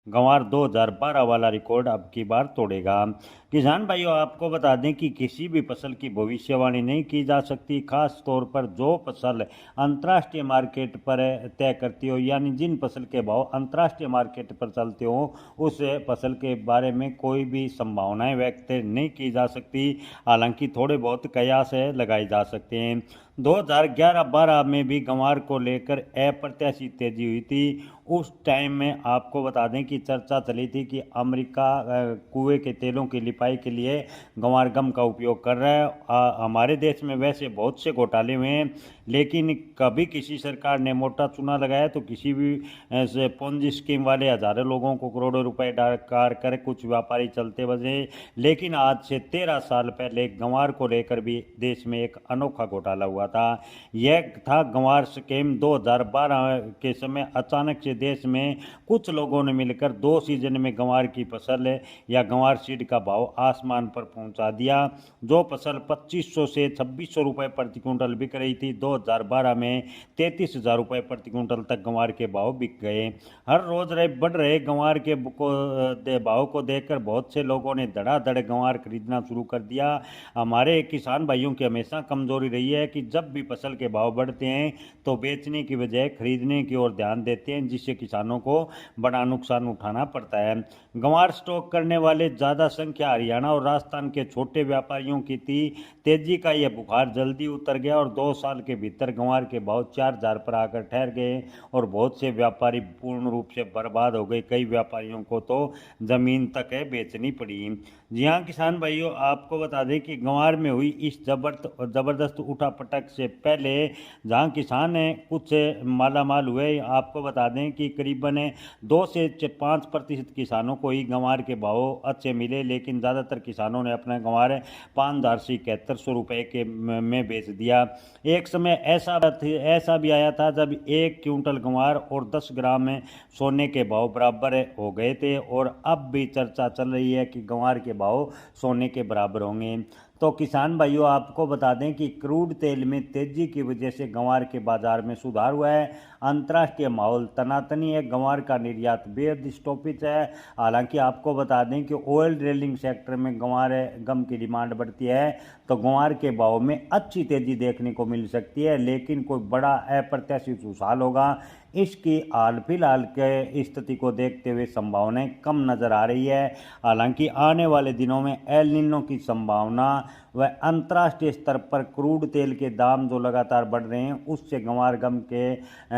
गंवार 2012 वाला रिकॉर्ड अब की बार तोड़ेगा। किसान भाइयों, आपको बता दें कि किसी भी फसल की भविष्यवाणी नहीं की जा सकती, खास तौर पर जो फसल अंतर्राष्ट्रीय मार्केट पर तय करती हो, यानी जिन फसल के भाव अंतर्राष्ट्रीय मार्केट पर चलते हो उस फसल के बारे में कोई भी संभावनाएं व्यक्त नहीं की जा सकती। हालांकि थोड़े बहुत कयास लगाए जा सकते हैं। 2011-12 में भी गंवार को लेकर अप्रत्याशित तेजी हुई थी। उस टाइम में आपको बता दें कि चर्चा चली थी कि अमेरिका कुएं के तेलों की लिपाई के लिए गंवार गम का उपयोग कर रहा है। हमारे देश में वैसे बहुत से घोटाले हुए हैं, लेकिन कभी किसी सरकार ने मोटा चूना लगाया तो किसी भी ऐसे पोंजी स्कीम वाले हजारों लोगों को करोड़ों रुपए डाकार कर कुछ व्यापारी चलते बजे। लेकिन आज से 13 साल पहले गंवार को लेकर भी देश में एक अनोखा घोटाला हुआ था। यह था गंवार स्कीम। 2012 के समय अचानक से देश में कुछ लोगों ने मिलकर 2 सीजन में गंवार की फसल या गंवार सीड का भाव आसमान पर पहुंचा दिया। जो फसल 2500 से 2600 रुपए प्रति क्विंटल बिक रही थी, 2012 में 33,000 रुपए प्रति क्विंटल तक गंवार के भाव बिक गए। हर रोज बढ़ रहे गंवार के भाव को देखकर बहुत से लोगों ने धड़ाधड़ गंवार खरीदना शुरू कर दिया। हमारे किसान भाइयों की हमेशा कमजोरी रही है कि जब भी फसल के भाव बढ़ते हैं तो बेचने की बजाय खरीदने की ओर ध्यान देते हैं, जिससे किसानों को बड़ा नुकसान उठाना पड़ता है। गंवार स्टॉक करने वाले ज़्यादा संख्या हरियाणा और राजस्थान के छोटे व्यापारियों की थी। तेजी का यह बुखार जल्दी उतर गया और 2 साल के भीतर गंवार के भाव 4,000 पर आकर ठहर गए और बहुत से व्यापारी पूर्ण रूप से बर्बाद हो गए। कई व्यापारियों को तो जमीन तक बेचनी पड़ी। जी हाँ किसान भाइयों, आपको बता दें कि गंवार में हुई इस जबरदस्त उठापटक से पहले जहाँ किसान कुछ माला माल हुए, आपको बता दें कि करीबन 2 से 5% किसानों को ही गंवार के भाव अच्छे मिले, लेकिन ज़्यादातर किसानों ने अपना गंवार 5,000 से 7100 रुपये के में बेच दिया। एक समय ऐसा भी आया था जब 1 क्विंटल गंवार और 10 ग्राम सोने के भाव बराबर हो गए थे, और अब भी चर्चा चल रही है कि गंवार के भाव सोने के बराबर होंगे। तो किसान भाइयों, आपको बता दें कि क्रूड तेल में तेजी की वजह से गंवार के बाजार में सुधार हुआ है। अंतर्राष्ट्रीय माहौल तनातनी है, गंवार का निर्यात बेहद स्टॉपिज है। हालांकि आपको बता दें कि ऑयल ड्रिलिंग सेक्टर में गंवार गम की डिमांड बढ़ती है तो गंवार के भाव में अच्छी तेजी देखने को मिल सकती है, लेकिन कोई बड़ा अप्रत्याशित उछाल होगा इसकी हाल फिलहाल के स्थिति को देखते हुए संभावनाएं कम नजर आ रही है। हालांकि आने वाले दिनों में एल निनो की संभावना व अंतर्राष्ट्रीय स्तर पर क्रूड तेल के दाम जो लगातार बढ़ रहे हैं उससे गंवार गम के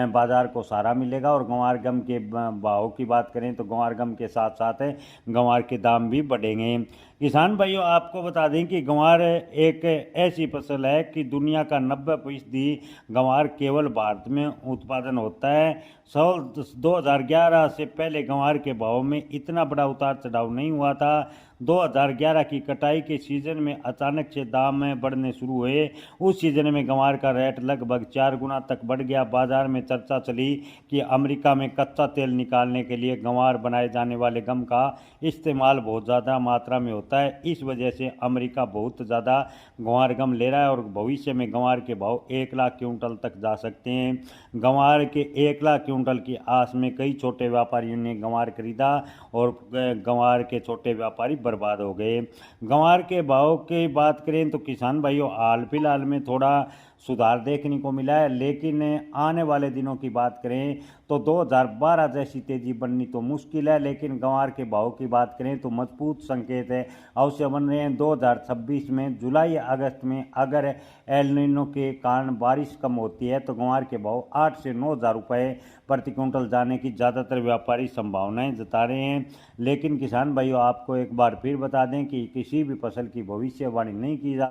बाजार को सहारा मिलेगा। और गंवार गम के भाव की बात करें तो गंवार गम के साथ साथ गंवार के दाम भी बढ़ेंगे। किसान भाइयों, आपको बता दें कि गंवार एक ऐसी फसल है कि दुनिया का 90% गंवार केवल भारत में उत्पादन होता है। साल 2011 से पहले गंवार के भाव में इतना बड़ा उतार चढ़ाव नहीं हुआ था। 2011 की कटाई के सीजन में अचानक से दाम बढ़ने शुरू हुए। उस सीजन में गंवार का रेट लगभग 4 गुना तक बढ़ गया। बाजार में चर्चा चली कि अमेरिका में कच्चा तेल निकालने के लिए गंवार बनाए जाने वाले गम का इस्तेमाल बहुत ज़्यादा मात्रा में होता है। इस वजह से अमेरिका बहुत ज़्यादा गंवार गम ले रहा है और भविष्य में गंवार के भाव 1 लाख क्विंटल तक जा सकते हैं। गंवार के 1 लाख क्विंटल की आस में कई छोटे व्यापारियों ने गंवार खरीदा और गंवार के छोटे व्यापारी बर्बाद हो गए। गंवार के भाव की बात करें तो किसान भाइयों, हाल फिलहाल में थोड़ा सुधार देखने को मिला है, लेकिन आने वाले दिनों की बात करें तो 2012 जैसी तेजी बननी तो मुश्किल है। लेकिन गंवार के भाव की बात करें तो मजबूत संकेत है अवश्य बन रहे हैं। 2026 में जुलाई अगस्त में अगर एल नीनो के कारण बारिश कम होती है तो गंवार के भाव 8 से 9,000 रुपये प्रति क्विंटल जाने की ज़्यादातर व्यापारी संभावनाएं जता रहे हैं। लेकिन किसान भाइयों, आपको एक बार फिर बता दें कि किसी भी फसल की भविष्यवाणी नहीं की जा